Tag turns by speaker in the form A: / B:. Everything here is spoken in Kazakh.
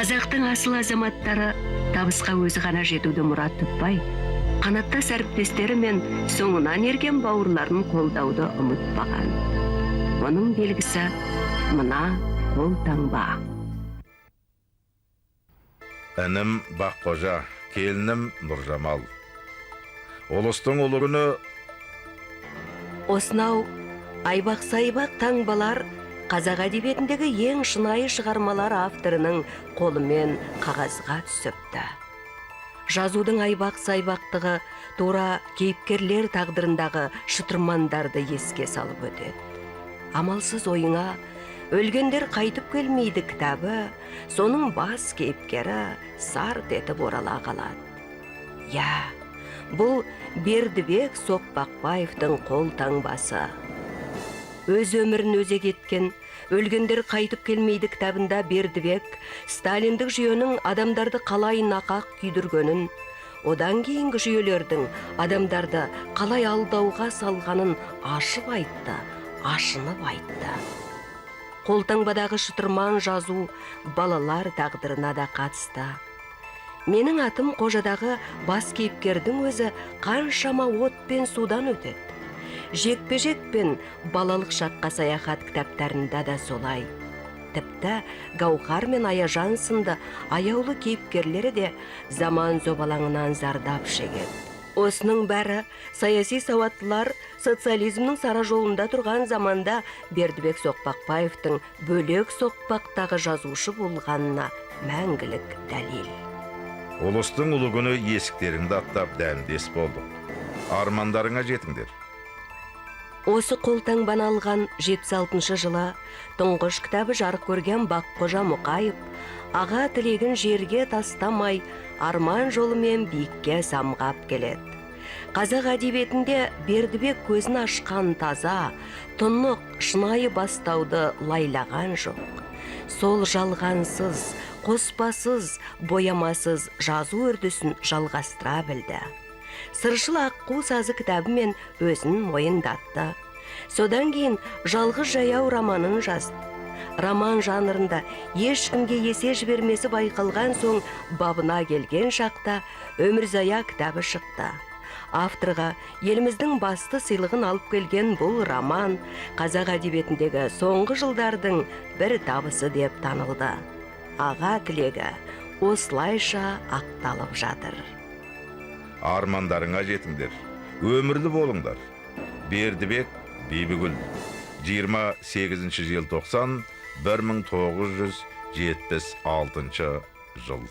A: Қазақтың асыл азаматтары табысқа өзі ғана жетуді мұрат тұтпай, қанаттас әріптестері мен соңынан ерген бауырларын қолдауды ұмытпаған. Оның белгісі мына қолтаңба.
B: Інім Баққожа, келінім Нұржамал. Олыстың ұлы күні
A: Осынау айбақ-сайбақ таңбалар қазақ әдебиетіндегі ең шынайы шығармалар авторының қолымен қағазға түсіпті. Жазудың айбақ-сайбақтығы тура кейіпкерлер тағдырындағы шытырмандарды еске салып өтеді. Амалсыз ойыңа «Өлгендер қайтып келмейді» кітабы соның бас кейіпкері сарт етіп орала қалады. Я, бұл Бердібек Соқпақбаевтың қолтаңбасы. Өз өмірін өзек еткен «Өлгендер қайтып келмейді» кітабында Бердібек сталиндік жүйенің адамдарды қалай нақақ күйдіргенін, одан кейінгі жүйелердің адамдарды қалай алдауға салғанын ашып айтты, ашынып айтты. Қолтаңбадағы шытырман жазу балалар тағдырына да қатысты. Менің атым Қожадағы бас кейіпкердің өзі қаншама от пен судан өтеді. Жекпе-жек пен балалық шаққа саяхат кітаптарында да солай. Тіпті Гаухар мен Аяжан сынды аяулы кейіпкерлері де заман зобалаңынан зардап шегеді. Осының бәрі саяси сауаттылар социализмнің сара жолында тұрған заманда Бердібек Соқпақбаевтың бөлек соқпақтағы жазушы болғанына мәңгілік дәлел.
B: Олыстың ұлы күні есіктеріңді аттап дәмдес болды. Армандарыңа жетіңдер.
A: Осы қолтаңбаны алған 76 жылы тұңғыш кітабы жарық көрген Баққожа Мұқаев аға тілегін жерге тастамай арман жолымен биікке самғап келеді. Қазақ әдебиетінде Бердібек көзін ашқан таза, тұнық, шынайы бастауды лайлаған жоқ. Сол жалғансыз, қоспасыз, боямасыз жазу үрдісін жалғастыра білді. Сыршыл аққу сазы кітабымен өзін мойындатты. Содан кейін жалғыз жаяу романын жазды. Роман жанрында ешкімге есе жібермесі байқалған соң бабына келген шақта Өмірзая кітабы шықты. Авторға еліміздің басты сыйлығын алып келген бұл роман қазақ әдебиетіндегі соңғы жылдардың бір табысы деп танылды. Аға тілегі осылайша ақталып жатыр.
B: Армандарыңа жетіңдер. Өмірлі болыңдар. Бердібек Бибігүл. 28 желтоқсан 1976 жыл.